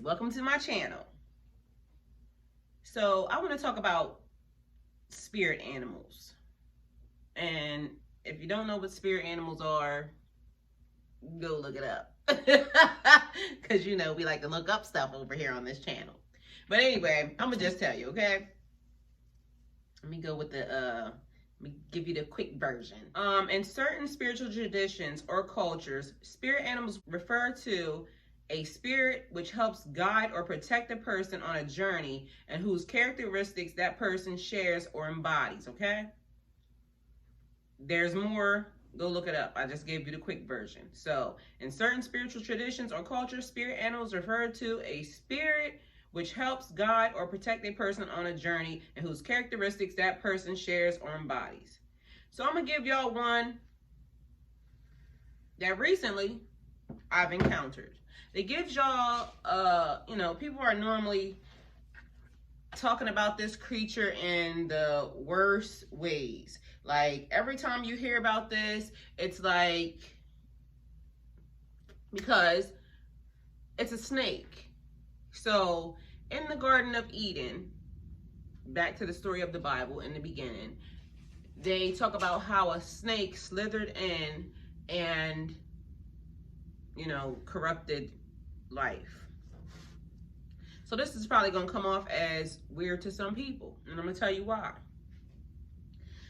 welcome to my channel. So I want to talk about spirit animals. And if you don't know what spirit animals are, go look it up. Because you know we like to look up stuff over here on this channel. But anyway, I'm going to just tell you, okay? Let me go with the let me give you the quick version. In certain spiritual traditions or cultures, spirit animals refer to a spirit which helps guide or protect a person on a journey and whose characteristics that person shares or embodies, okay? There's more. Go look it up. I just gave you the quick version. So, in certain spiritual traditions or cultures, spirit animals refer to a spirit which helps guide or protect a person on a journey and whose characteristics that person shares or embodies. So I'm going to give y'all one that recently I've encountered. It gives y'all, people are normally talking about this creature in the worst ways. Like, every time you hear about this, it's like, because it's a snake. So, in the Garden of Eden, back to the story of the Bible in the beginning, they talk about how a snake slithered in and, corrupted life. So this is probably going to come off as weird to some people, and I'm going to tell you why.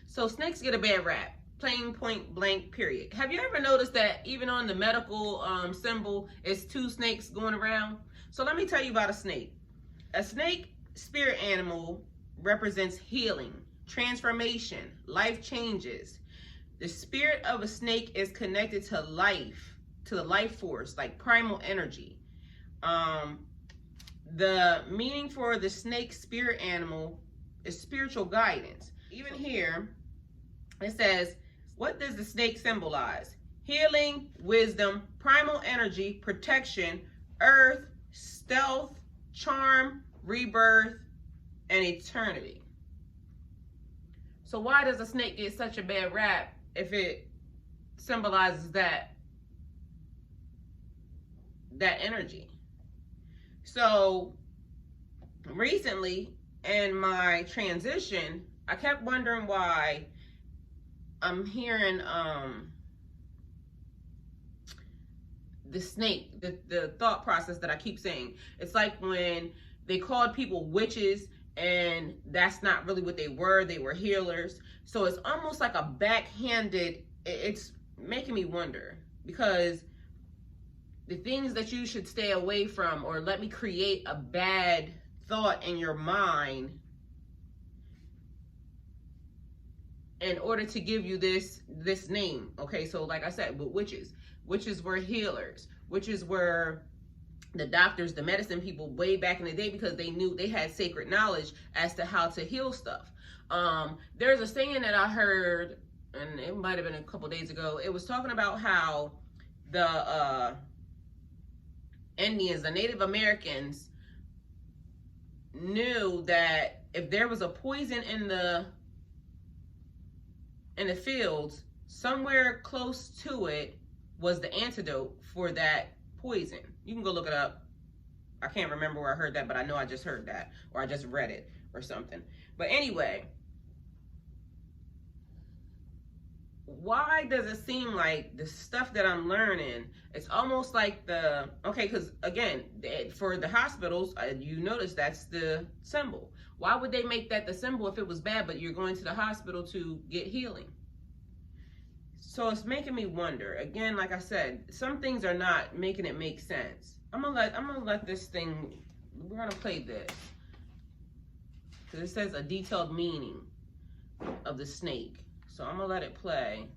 So snakes get a bad rap, plain point blank, period. Have you ever noticed that even on the medical symbol, it's two snakes going around? So let me tell you about a snake. A snake spirit animal represents healing, transformation, life changes. The spirit of a snake is connected to life, to the life force, like primal energy. The meaning for the snake spirit animal is spiritual guidance. Even here, it says, what does the snake symbolize? Healing, wisdom, primal energy, protection, earth, stealth, charm, rebirth, and eternity. So why does a snake get such a bad rap if it symbolizes that energy? So recently in my transition, I kept wondering why I'm hearing the snake, the thought process that I keep saying. It's like when they called people witches, and that's not really what they were healers. So it's almost like a backhanded, it's making me wonder, because the things that you should stay away from, or let me create a bad thought in your mind in order to give you this name. Okay, so like I said, with witches were healers. Witches were the doctors, the medicine people way back in the day, because they knew they had sacred knowledge as to how to heal stuff. There's a saying that I heard, and it might have been a couple days ago. It was talking about how the Indians, the Native Americans, knew that if there was a poison in the fields, somewhere close to it was the antidote for that poison. You can go look it up. I can't remember where I heard that, but I know I just heard that, or I just read it or something. But anyway, why does it seem like the stuff that I'm learning, it's almost like because again, for the hospitals, you notice that's the symbol. Why would they make that the symbol if it was bad, but you're going to the hospital to get healing? So it's making me wonder. Again, like I said, some things are not making it make sense. I'm gonna let this thing, we're gonna play this, because it says a detailed meaning of the snake. So I'm gonna let it play.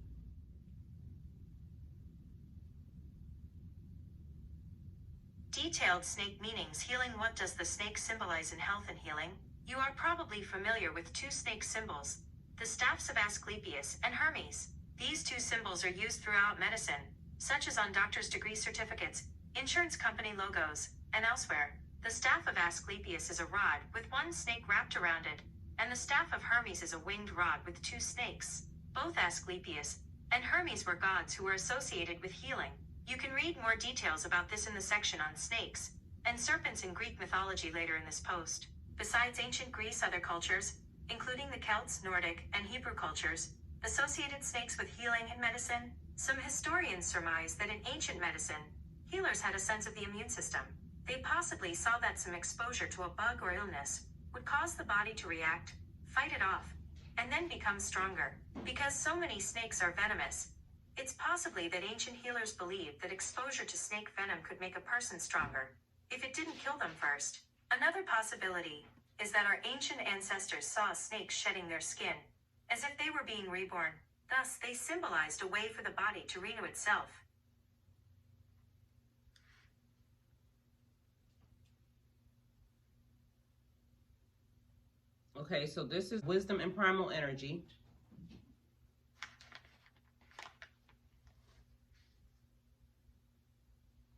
Detailed snake meanings. Healing. What does the snake symbolize in health and healing? You are probably familiar with two snake symbols, the staffs of Asclepius and Hermes. These two symbols are used throughout medicine, such as on doctor's degree certificates, insurance company logos, and elsewhere. The staff of Asclepius is a rod with one snake wrapped around it, and the staff of Hermes is a winged rod with two snakes. Both Asclepius and Hermes were gods who were associated with healing. You can read more details about this in the section on snakes. and serpents in Greek mythology later in this post. Besides ancient Greece, other cultures, including the Celts, Nordic, and Hebrew cultures, associated snakes with healing and medicine. Some historians surmise that in ancient medicine, healers had a sense of the immune system. They possibly saw that some exposure to a bug or illness would cause the body to react, fight it off, and then become stronger. Because so many snakes are venomous, it's possibly that ancient healers believed that exposure to snake venom could make a person stronger, if it didn't kill them first. Another possibility is that our ancient ancestors saw snakes shedding their skin, as if they were being reborn. Thus, they symbolized a way for the body to renew itself. Okay, so this is wisdom and primal energy.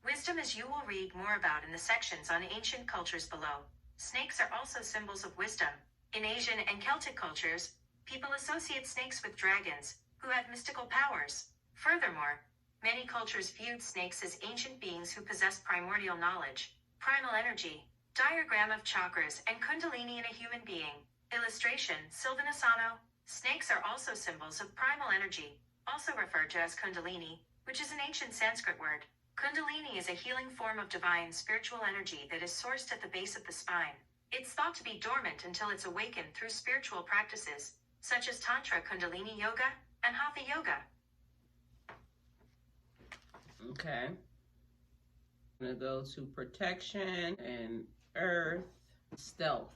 Wisdom, as you will read more about in the sections on ancient cultures below. Snakes are also symbols of wisdom. In Asian and Celtic cultures, people associate snakes with dragons, who have mystical powers. Furthermore, many cultures viewed snakes as ancient beings who possessed primordial knowledge, primal energy, diagram of chakras, and kundalini in a human being. Illustration, Sylvanasano. Snakes are also symbols of primal energy, also referred to as kundalini, which is an ancient Sanskrit word. Kundalini is a healing form of divine spiritual energy that is sourced at the base of the spine. It's thought to be dormant until it's awakened through spiritual practices, such as Tantra, Kundalini Yoga, and Hatha Yoga. Okay. I'm going to go to protection and earth, stealth.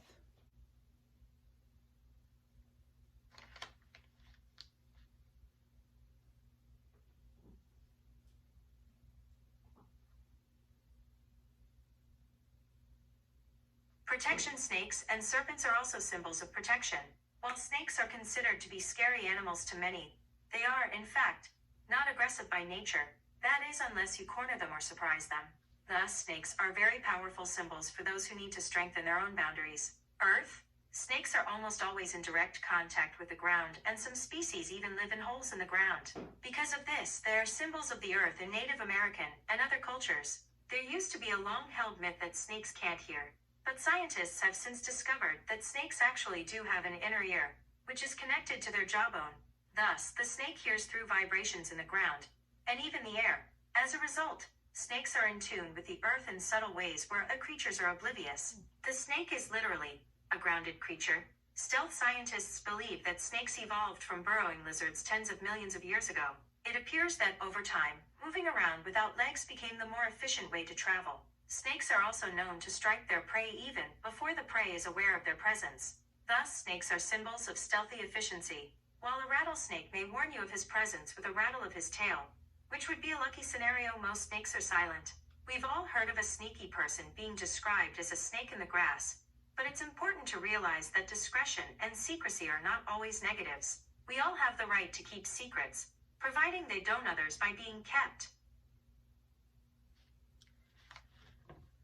Protection. Snakes and serpents are also symbols of protection. While snakes are considered to be scary animals to many, they are, in fact, not aggressive by nature. That is, unless you corner them or surprise them. Thus, snakes are very powerful symbols for those who need to strengthen their own boundaries. Earth. Snakes are almost always in direct contact with the ground, and some species even live in holes in the ground. Because of this, they are symbols of the earth in Native American and other cultures. There used to be a long-held myth that snakes can't hear. But scientists have since discovered that snakes actually do have an inner ear, which is connected to their jawbone. Thus, the snake hears through vibrations in the ground, and even the air. As a result, snakes are in tune with the earth in subtle ways where other creatures are oblivious. The snake is literally a grounded creature. Stealth scientists believe that snakes evolved from burrowing lizards tens of millions of years ago. It appears that over time, moving around without legs became the more efficient way to travel. Snakes are also known to strike their prey even before the prey is aware of their presence. Thus, snakes are symbols of stealthy efficiency, while a rattlesnake may warn you of his presence with a rattle of his tail, which would be a lucky scenario. Most snakes are silent. We've all heard of a sneaky person being described as a snake in the grass, but it's important to realize that discretion and secrecy are not always negatives. We all have the right to keep secrets, providing they don't others by being kept.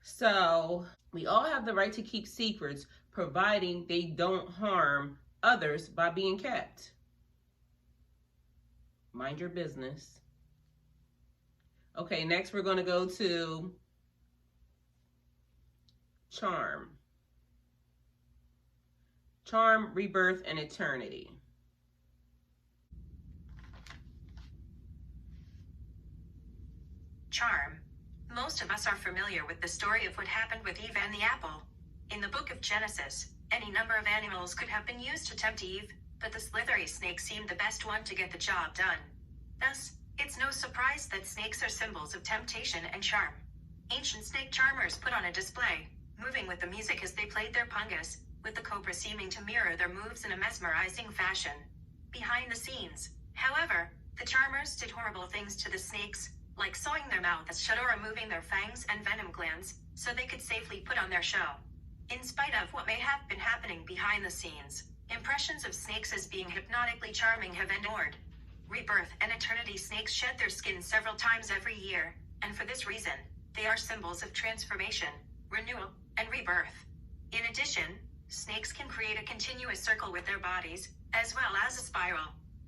So we all have the right to keep secrets, providing they don't harm others by being kept. Mind your business. Okay, next we're going to go to charm. Charm, rebirth, and eternity. Charm. Most of us are familiar with the story of what happened with Eve and the apple. In the book of Genesis, any number of animals could have been used to tempt Eve, but the slithery snake seemed the best one to get the job done. Thus, it's no surprise that snakes are symbols of temptation and charm. Ancient snake charmers put on a display, moving with the music as they played their pungas, with the cobra seeming to mirror their moves in a mesmerizing fashion. Behind the scenes, however, the charmers did horrible things to the snakes, like sewing their mouths shut or removing their fangs and venom glands, so they could safely put on their show. In spite of what may have been happening behind the scenes, impressions of snakes as being hypnotically charming have endured. Rebirth and eternity. Snakes shed their skin several times every year, and for this reason, they are symbols of transformation, renewal, and rebirth. In addition, snakes can create a continuous circle with their bodies, as well as a spiral.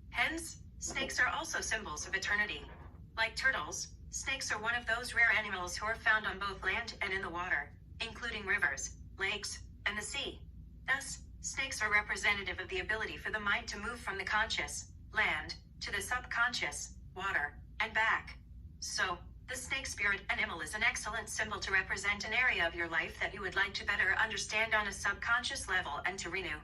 Hence, snakes are also symbols of eternity. Like turtles, Snakes are one of those rare animals who are found on both land and in the water, including rivers, lakes, and the sea. Thus, snakes are representative of the ability for the mind to move from the conscious, land, to the subconscious, water, and back. So, the snake spirit animal is an excellent symbol to represent an area of your life that you would like to better understand on a subconscious level and to renew.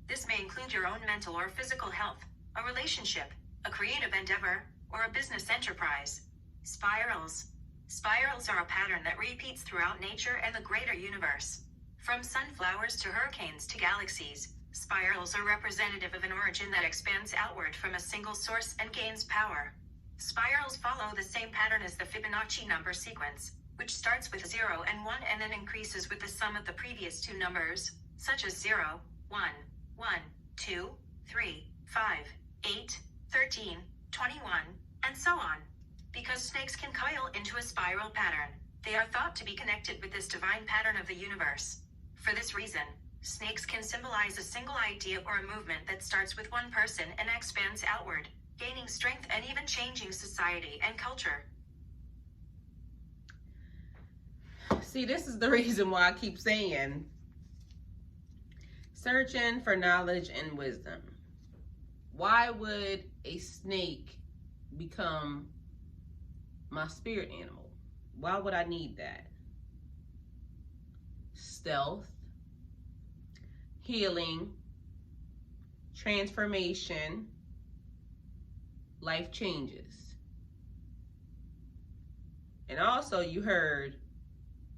This may include your own mental or physical health, a relationship, a creative endeavor, or a business enterprise. Spirals. Spirals are a pattern that repeats throughout nature and the greater universe. From sunflowers to hurricanes to galaxies, spirals are representative of an origin that expands outward from a single source and gains power. Spirals follow the same pattern as the Fibonacci number sequence, which starts with 0 and 1 and then increases with the sum of the previous two numbers, such as 0, 1, 1, 2, 3, 5, 8, 13, 21, and so on. Because snakes can coil into a spiral pattern, they are thought to be connected with this divine pattern of the universe. For this reason, snakes can symbolize a single idea or a movement that starts with one person and expands outward, gaining strength and even changing society and culture. See, this is the reason why I keep saying, searching for knowledge and wisdom. Why would a snake become my spirit animal? Why would I need that? Stealth, healing, transformation, life changes. And also you heard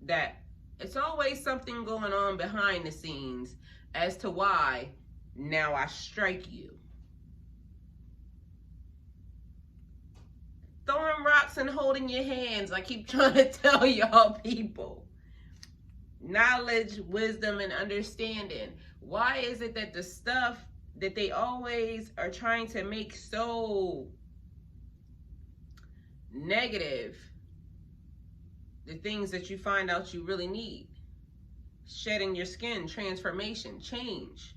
that it's always something going on behind the scenes as to why now I strike you. Throwing rocks and holding your hands. I keep trying to tell y'all people. Knowledge, wisdom, and understanding. Why is it that the stuff that they always are trying to make so negative, the things that you find out you really need? Shedding your skin, transformation, change.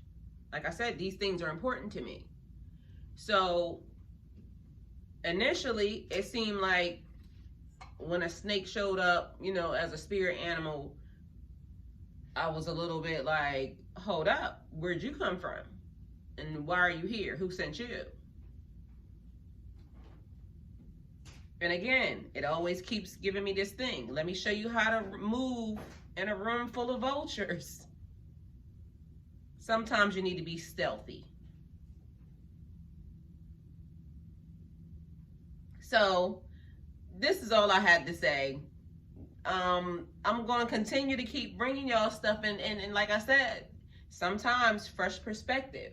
Like I said, these things are important to me. So initially, it seemed like when a snake showed up, you know, as a spirit animal, I was a little bit like, hold up, where'd you come from? And why are you here? Who sent you? And again, it always keeps giving me this thing. Let me show you how to move in a room full of vultures. Sometimes you need to be stealthy. So this is all I had to say. I'm going to continue to keep bringing y'all stuff, and like I said, sometimes fresh perspective.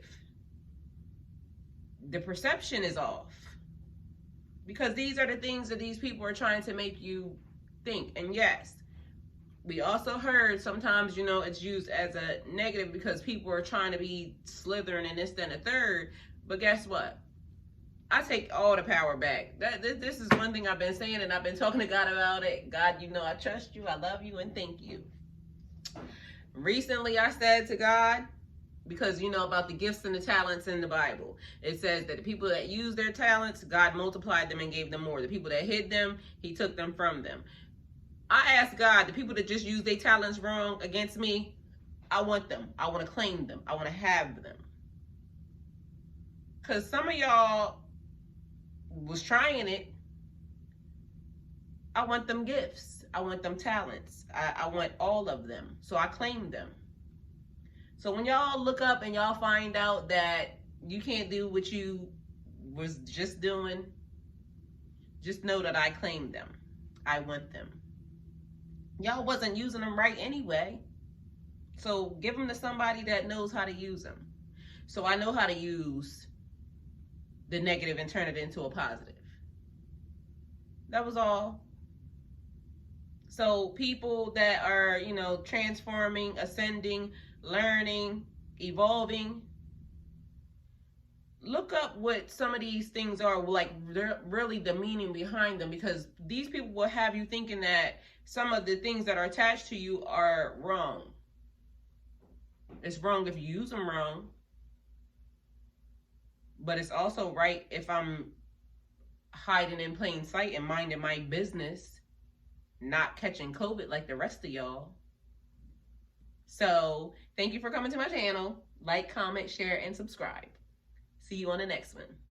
The perception is off, because these are the things that these people are trying to make you think. And yes, we also heard sometimes, you know, it's used as a negative because people are trying to be slithering and this, then, a third. But guess what? I take all the power back. This is one thing I've been saying, and I've been talking to God about it. God, you know I trust you, I love you, and thank you. Recently, I said to God, because you know about the gifts and the talents in the Bible, it says that the people that use their talents, God multiplied them and gave them more. The people that hid them, he took them from them. I asked God, the people that just use their talents wrong against me, I want them. I want to claim them. I want to have them. Because some of y'all was trying it. I want them gifts. I want them talents. I want all of them. So I claim them. So when y'all look up and y'all find out that you can't do what you was just doing, just know that I claim them. I want them. Y'all wasn't using them right anyway. So give them to somebody that knows how to use them. So I know how to use the negative and turn it into a positive. That was all. So people that are, you know, transforming, ascending, learning, evolving, look up what some of these things are, like really the meaning behind them, because these people will have you thinking that some of the things that are attached to you are wrong. It's wrong if you use them wrong, but it's also right if I'm hiding in plain sight and minding my business, not catching COVID like the rest of y'all. So thank you for coming to my channel. Like, comment, share, and subscribe. See you on the next one.